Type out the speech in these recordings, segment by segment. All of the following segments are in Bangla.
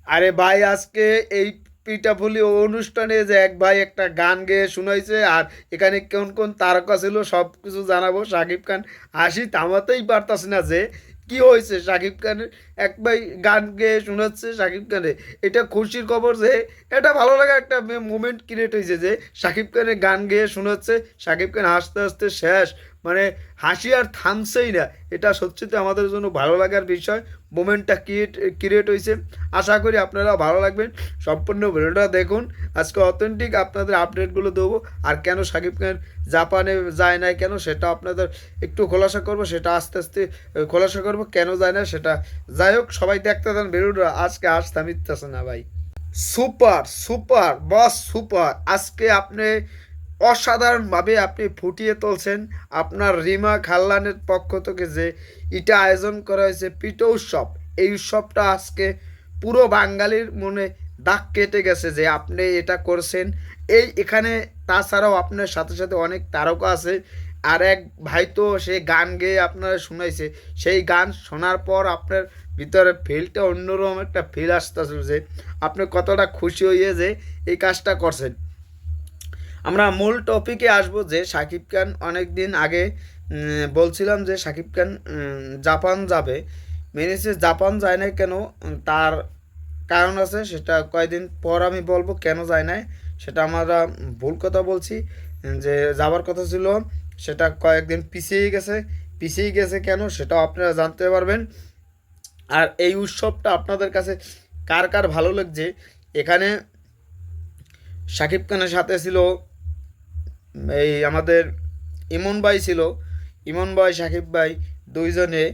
আরে ভাই আজকে এই পিঠাপুলি অনুষ্ঠানে যে এক ভাই একটা গান গেয়ে শুনাইছে, আর এখানে কোন কোন তারকা ছিল সব কিছু জানাবো। শাকিব খান হাসি থামাতেই পারতাছে না যে কি হয়েছে শাকিব খানের। এক ভাই গান গেয়ে শোনাচ্ছে শাকিব খানের, এটা খুশির খবর যে এটা ভালো লাগা একটা মোমেন্ট ক্রিয়েট হয়েছে যে শাকিব খানের গান গেয়ে শোনাচ্ছে, শাকিব খান হাসতে হাসতে শেষ, মানে হাসি আর থামছেই না। এটা সত্যিতে আমাদের জন্য ভালো লাগার বিষয়। মোমেন্টটা ক্রিয়েট হয়েছে। আশা করি আপনারা ভালো লাগবেন। সম্পূর্ণ ভিডিওটা দেখুন। আজকে অথেন্টিক আপনাদের আপডেটগুলো দেবো। আর কেন শাকিব খান জাপানে যায় নাই কেন সেটা আপনাদের একটু খোলাসা করব, সেটা আস্তে আস্তে খোলাসা করব কেন যায় না সেটা। যাই হোক, সবাই দেখতে দেন ভিডিওটা। আজকে আসতে মিথ্যাছে না ভাই। সুপার সুপার বস সুপার। আজকে আপনি অসাধারণভাবে আপনি ফুটিয়ে তুলছেন। আপনার রিমা খাল্লানের পক্ষ থেকে যে এটা আয়োজন করা হয়েছে পিঠা উৎসব, এই উৎসবটা আজকে পুরো বাঙালির মনে দাগ কেটে গেছে যে আপনি এটা করছেন। এখানে তাছাড়াও আপনার সাথে সাথে অনেক তারকা আছে। আর এক ভাই তো সে গান গেয়ে আপনারা শুনাইছে, সেই গান শোনার পর আপনার ভিতরে ফিলটা অন্যরকম একটা ফিল আসতেছিল যে আপনি কতটা খুশি হয়ে যে এই কাজটা করছেন। আমরা মূল টপিকে আসব যে শাকিব খান অনেক দিন আগে বলছিলাম যে শাকিব খান জাপান যাবে। মেনেছে জাপান যায় না কেন, তার কারণ আছে, সেটা কয়েকদিন পর আমি বলবো কেন যায় নাই। সেটা আমরা ভুল কথা বলছি, যে যাবার কথা ছিল সেটা কয়েকদিন পিছিয়ে গেছে কেন সেটাও আপনারা জানতে পারবেন। আর এই উৎসবটা আপনাদের কাছে কার কার ভালো লাগছে। এখানে শাকিব খানের সাথে ছিল এই আমাদের ইমন ভাই ছিল, ইমন ভাই সাকিব ভাই দুইজনে।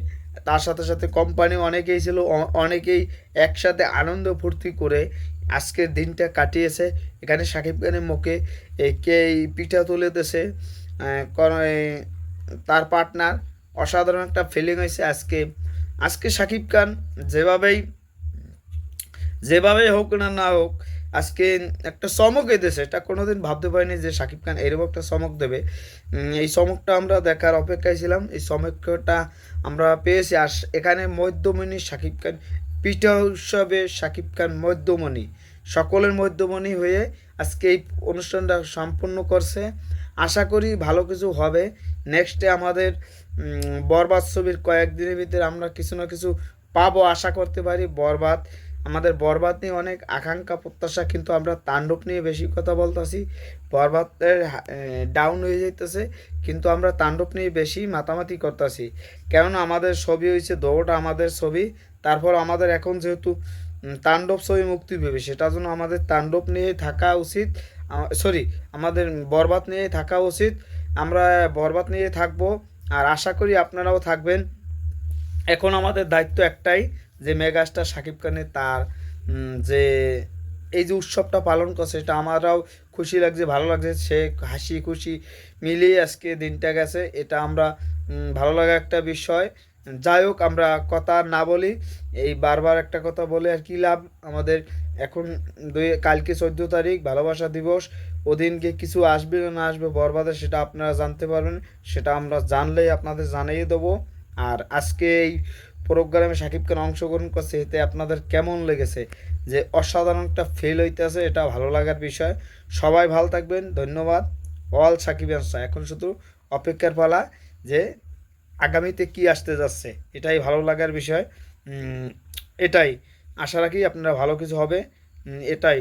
তার সাথে সাথে কোম্পানি অনেকেই ছিল, অনেকেই একসাথে আনন্দ ফুর্তি করে আজকের দিনটা কাটিয়েছে। এখানে সাকিব খানের মুখে কে এই পিঠা তুলে দিয়েছে তার পার্টনার। অসাধারণ একটা ফিলিং হয়েছে আজকে। আজকে সাকিব খান যেভাবেই যেভাবেই হোক না না হোক আজকে একটা চমক এদেছে, এটা কোনোদিন ভাবতে পারিনি যে শাকিব খান এরকম একটা চমক দেবে। এই চমকটা আমরা দেখার অপেক্ষায় ছিলাম, এই চমকটা আমরা পেয়েছি। আর এখানে মধ্যমণি শাকিব খান, পিঠা উৎসবে শাকিব খান মধ্যমণি, সকলের মধ্যমণি হয়ে আজকে এই অনুষ্ঠানটা সম্পূর্ণ করছে। আশা করি ভালো কিছু হবে। নেক্সটে আমাদের বরবাদ ছবির কয়েকদিনের ভিতরে আমরা কিছু না কিছু পাবো, আশা করতে পারি। আমাদের বরবাদ নিয়ে অনেক আকাঙ্ক্ষা প্রত্যাশা, কিন্তু আমরা তাণ্ডব নিয়ে বেশি কথা বলতেছি। বরবাদের ডাউন হয়ে যাইতেছে, কিন্তু আমরা তাণ্ডব নিয়ে বেশি মাতামাতি করতেছি। কেননা আমাদের ছবি হয়েছে দৌড়টা আমাদের ছবি, তারপর আমাদের এখন যেহেতু তাণ্ডব ছবি মুক্তি পাবে, সেটার জন্য আমাদের তাণ্ডব নিয়ে থাকা উচিত। সরি, আমাদের বরবাদ নিয়ে থাকা উচিত। আমরা বরবাদ নিয়ে থাকবো, আর আশা করি আপনারাও থাকবেন। এখন আমাদের দায়িত্ব একটাই, যে মেগাস্টার শাকিব খানের তার যে এই যে উৎসবটা পালন করছে, এটা আমারও খুশি লাগছে, ভালো লাগছে। সে হাসি খুশি মিলিয়ে আজকে দিনটা গেছে, এটা আমরা ভালো লাগা একটা বিষয়। যাই হোক, আমরা কথা না বলি, এই বারবার একটা কথা বলে আর কি লাভ আমাদের। এখন কালকে 14 তারিখ ভালোবাসা দিবস, ওদিনকে কিছু আসবে না আসবে বরবাদে সেটা আপনারা জানতে পারবেন। সেটা আমরা জানলেই আপনাদের জানিয়ে দেবো। আর আজকে এই প্রোগ্রামে শাকিব খান অংশগ্রহণ করছে, এতে আপনাদের কেমন লেগেছে? যে অসাধারণ একটা ফিল হইতেছে, এটা ভালো লাগার বিষয়। সবাই ভালো থাকবেন, ধন্যবাদ। অল সাকিবিয়ানস। এখন শুধু অপেক্ষার পালা যে আগামীতে কি আসতে যাচ্ছে, এটাই ভালো লাগার বিষয়। এটাই আশা রাখি আপনারা ভালো কিছু হবে। এটাই